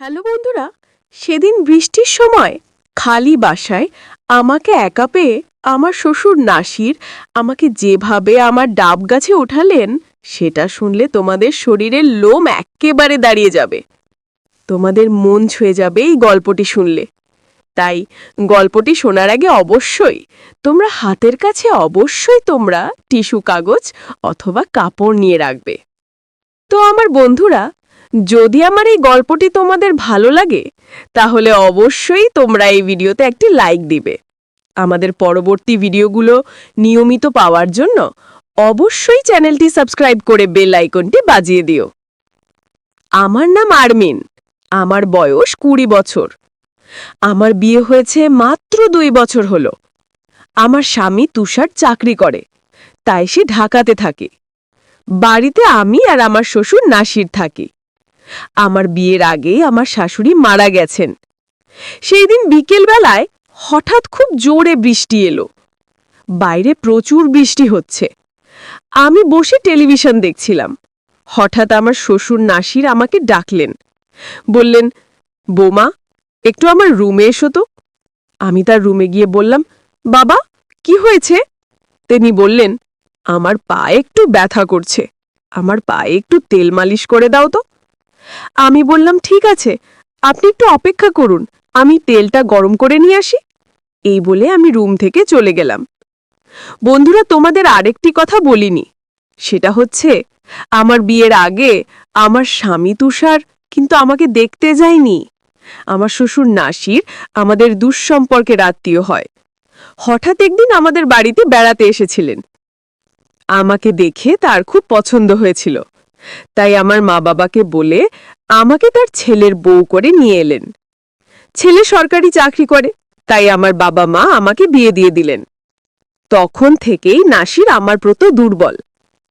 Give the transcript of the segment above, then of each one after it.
Hello বন্ধুরা, সেদিন বৃষ্টির সময় খালি বাসায় আমাকে একা পেয়ে আমার শ্বশুর নাসির আমাকে যেভাবে আমার ডাব গাছে ওঠালেন সেটা শুনলে তোমাদের শরীরের লোম এক্কেবারে দাঁড়িয়ে যাবে। তোমাদের মন ছুঁয়ে যাবে এই গল্পটি শুনলে। তাই গল্পটি শোনার আগে অবশ্যই তোমরা হাতের কাছে তোমরা টিস্যু কাগজ অথবা কাপড় নিয়ে রাখবে। তো আমার বন্ধুরা, যদি আমার এই গল্পটি তোমাদের ভালো লাগে তাহলে অবশ্যই তোমরা এই ভিডিওতে একটি লাইক দিবে। আমাদের পরবর্তী ভিডিওগুলো নিয়মিত পাওয়ার জন্য অবশ্যই চ্যানেলটি সাবস্ক্রাইব করে বেল আইকনটি বাজিয়ে দিও। আমার নাম আরমিন, আমার বয়স 20 বছর। আমার বিয়ে হয়েছে মাত্র 2 বছর হলো। আমার স্বামী তুষার চাকরি করে, তাই সে ঢাকাতে থাকে। বাড়িতে আমি আর আমার শ্বশুর নাসির থাকি। আমার বিয়ের আগেই আমার শাশুড়ি মারা গেছেন। সেই দিন বিকেলবেলায় হঠাৎ খুব জোরে বৃষ্টি এলো। বাইরে প্রচুর বৃষ্টি হচ্ছে। আমি বসে টেলিভিশন দেখছিলাম। হঠাৎ আমার শ্বশুর নাসির আমাকে ডাকলেন। বললেন, বৌমা, একটু আমার রুমে এসো তো। আমি তার রুমে গিয়ে বললাম, বাবা, কি হয়েছে? তিনি বললেন, আমার পায়ে একটু ব্যথা করছে, আমার পায়ে একটু তেল মালিশ করে দাও তো। আমি বললাম, ঠিক আছে, আপনি একটু অপেক্ষা করুন, আমি তেলটা গরম করে নিয়ে আসি। এই বলে আমি রুম থেকে চলে গেলাম। বন্ধুরা, তোমাদের আরেকটি কথা বলিনি, সেটা হচ্ছে আমার বিয়ের আগে আমার স্বামী তুষার কিন্তু আমাকে দেখতে যায়নি। আমার শ্বশুর নাসির আমাদের দুঃসম্পর্কের আত্মীয় হয়। হঠাৎ একদিন আমাদের বাড়িতে বেড়াতে এসেছিলেন। আমাকে দেখে তার খুব পছন্দ হয়েছিল, তাই আমার মা বাবাকে বলে আমাকে তার ছেলের বউ করে নিয়ে এলেন। ছেলে সরকারি চাকরি করে, তাই আমার বাবা মা আমাকে বিয়ে দিয়ে দিলেন। তখন থেকেই নাসির আমার প্রতি দুর্বল,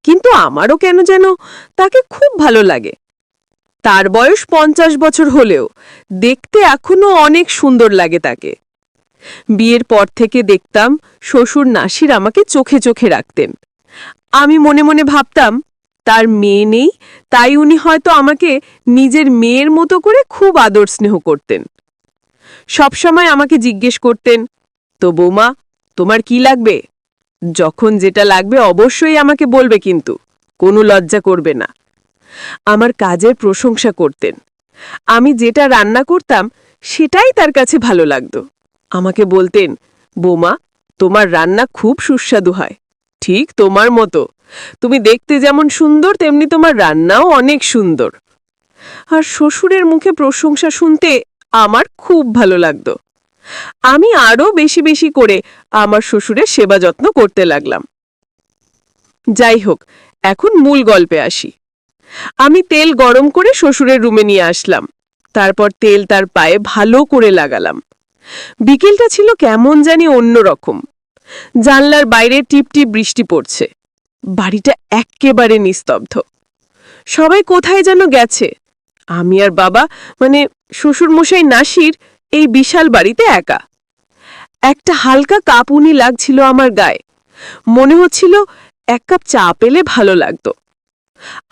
কিন্তু আমারও কেন যেন তাকে খুব ভালো লাগে। তার বয়স 50 বছর হলেও দেখতে এখনো অনেক সুন্দর লাগে তাকে। বিয়ের পর থেকে দেখতাম শ্বশুর নাসির আমাকে চোখে চোখে রাখতেন। আমি মনে মনে ভাবতাম, তার মেয়ে নেই, তাই উনি হয়তো আমাকে নিজের মেয়ের মতো করে খুব আদর স্নেহ করতেন। সবসময় আমাকে জিজ্ঞেস করতেন, তো বৌমা, তোমার কি লাগবে? যখন যেটা লাগবে অবশ্যই আমাকে বলবে, কিন্তু কোনো লজ্জা করবে না। আমার কাজের প্রশংসা করতেন। আমি যেটা রান্না করতাম সেটাই তার কাছে ভালো লাগতো। আমাকে বলতেন, বৌমা, তোমার রান্না খুব সুস্বাদু হয়, ঠিক তোমার মতো। তুমি দেখতে যেমন সুন্দর তেমনি তোমার রান্নাও অনেক সুন্দর। আর শ্বশুরের মুখে প্রশংসা শুনতে আমার খুব ভালো লাগতো। আমি আরও বেশি বেশি করে আমার শ্বশুরের সেবা যত্ন করতে লাগলাম। যাই হোক, এখন মূল গল্পে আসি। আমি তেল গরম করে শ্বশুরের রুমে নিয়ে আসলাম। তারপর তেল তার পায়ে ভালো করে লাগালাম। বিকেলটা ছিল কেমন জানি অন্যরকম। জানলার বাইরে টিপটিপ বৃষ্টি পড়ছে। বাড়িটা এক্কেবারে নিস্তব্ধ। সবাই কোথায় যেন গেছে। আমি আর বাবা, মানে শ্বশুরমশাই নাসির, এই বিশাল বাড়িতে একা। একটা হালকা কাঁপুনি লাগছিল আমার গায়ে। মনে হচ্ছিল এক কাপ চা পেলে ভালো লাগতো।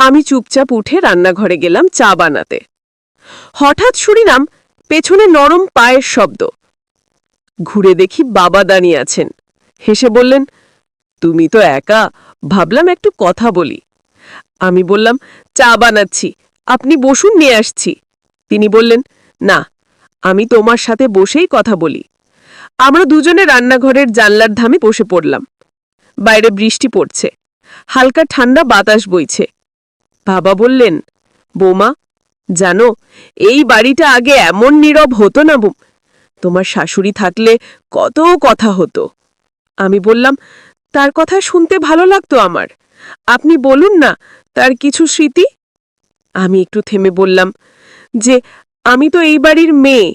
আমি চুপচাপ উঠে রান্নাঘরে গেলাম চা বানাতে। হঠাৎ শুনিলাম পেছনে নরম পায়ের শব্দ। ঘুরে দেখি বাবা দাঁড়িয়ে আছেন। হেসে বললেন, তুমি তো একা, ভাবলাম একটু কথা বলি। আমি বললাম, চা বানাচ্ছি, আপনি বসুন, নিয়ে আসছি। তিনি বললেন, না, আমি তোমার সাথে বসেই কথা বলি। আমরা দুজনে রান্নাঘরের জানলার ধামে বসে পড়লাম। বাইরে বৃষ্টি পড়ছে, হালকা ঠান্ডা বাতাস বইছে। বাবা বললেন, বৌমা, জানো, এই বাড়িটা আগে এমন নীরব হতো না। তোমার শাশুড়ি থাকলে কত কথা হতো। আমি বললাম, তার কথা শুনতে ভালো লাগতো আমার। আপনি বলুন না তার কিছু স্মৃতি। আমি একটু থেমে বললাম যে, আমি তো এই বাড়ির মেয়ে,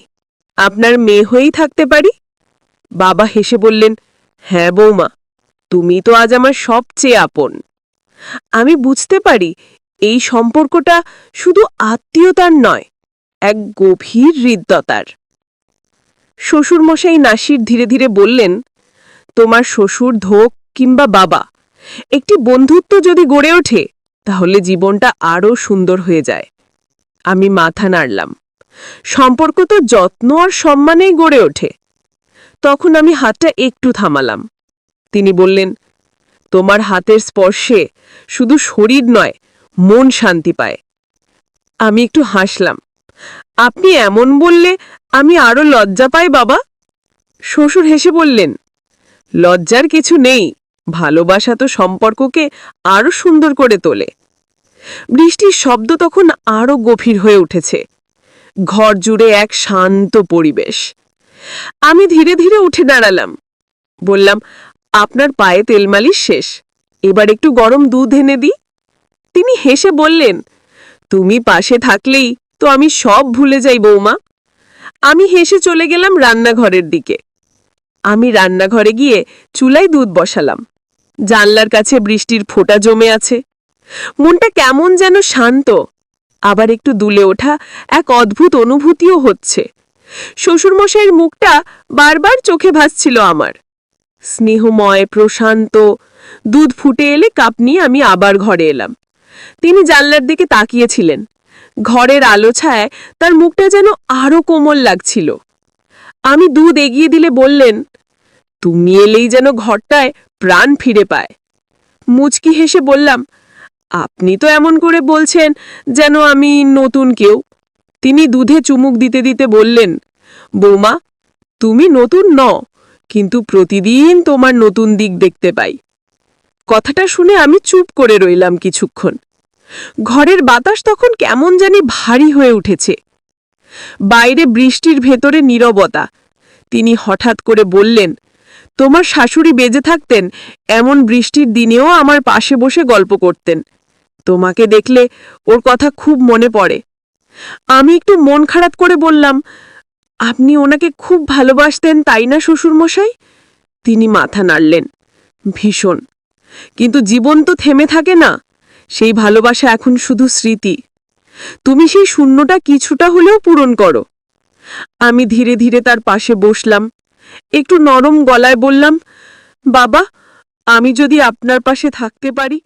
আপনার মেয়ে হয়েই থাকতে পারি। বাবা হেসে বললেন, হ্যাঁ বৌমা, তুমি তো আজ আমার সবচেয়ে আপন। আমি বুঝতে পারি এই সম্পর্কটা শুধু আত্মীয়তার নয়, এক গভীর হৃদ্যতার। শ্বশুরমশাই নাসির ধীরে ধীরে বললেন, তোমার শ্বশুর হোক কিংবা বাবা, একটি বন্ধুত্ব যদি গড়ে ওঠে তাহলে জীবনটা আরও সুন্দর হয়ে যায়। আমি মাথা নাড়লাম। সম্পর্ক তো যত্ন আর সম্মানেই গড়ে ওঠে। তখন আমি হাতটা একটু থামালাম। তিনি বললেন, তোমার হাতের স্পর্শে শুধু শরীর নয়, মন শান্তি পায়। আমি একটু হাসলাম। আপনি এমন বললে আমি আরো লজ্জা পাই বাবা। শ্বশুর হেসে বললেন, লজ্জার কিছু নেই, ভালোবাসা তো সম্পর্ককে আরো সুন্দর করে তোলে। বৃষ্টির শব্দ তখন আরো গভীর হয়ে উঠেছে। ঘর জুড়ে এক শান্ত পরিবেশ। আমি ধীরে ধীরে উঠে দাঁড়ালাম। বললাম, আপনার পায়ে তেল মালিশ শেষ, এবার একটু গরম দুধ এনে দিই। তিনি হেসে বললেন, তুমি পাশে থাকলেই তো আমি সব ভুলে যাই বৌমা। আমি হেসে চলে গেলাম রান্নাঘরের দিকে। আমি রান্নাঘরে গিয়ে চুলায় দুধ বসালাম। জানলার কাছে বৃষ্টির ফোঁটা জমে আছে। মনটা কেমন যেন শান্ত, আবার একটু দুলে ওঠা এক অদ্ভুত অনুভূতিও হচ্ছে। শ্বশুরমশাইয়ের মুখটা বারবার চোখে ভাসছিল আমার। স্নেহময়, প্রশান্ত। দুধ ফুটে এলে কাপ নিয়ে আমি আবার ঘরে এলাম। তিনি জানলার দিকে তাকিয়েছিলেন। ঘরের আলো ছায়ায় তার মুখটা যেন আরো কোমল লাগছিল। আমি দুধ এগিয়ে দিলে বললেন, তুমি এলেই যেন ঘরটায় প্রাণ ফিরে পায়। মুচকি হেসে বললাম, আপনি তো এমন করে বলছেন যেন আমি নতুন কেউ। তিনি দুধে চুমুক দিতে দিতে বললেন, বৌমা, তুমি নতুন নও, কিন্তু প্রতিদিন তোমার নতুন দিক দেখতে পাই। কথাটা শুনে আমি চুপ করে রইলাম কিছুক্ষণ। ঘরের বাতাস তখন কেমন জানি ভারী হয়ে উঠেছে। বাইরে বৃষ্টির ভেতরে নীরবতা। তিনি হঠাৎ করে বললেন, তোমার শাশুড়ি বেঁচে থাকতেন এমন বৃষ্টির দিনেও আমার পাশে বসে গল্প করতেন। তোমাকে দেখলে ওর কথা খুব মনে পড়ে। আমি একটু মন খারাপ করে বললাম, আপনি ওনাকে খুব ভালোবাসতেন তাই না শ্বশুরমশাই? তিনি মাথা নাড়লেন, ভীষণ। কিন্তু জীবন তো থেমে থাকে না। সেই ভালোবাসা এখন শুধু স্মৃতি। তুমি সেই শূন্যটা কিছুটা হলেও পূরণ করো। আমি ধীরে ধীরে তার পাশে বসলাম। একটু নরম গলায় বললাম, বাবা, আমি যদি আপনার পাশে থাকতে পারি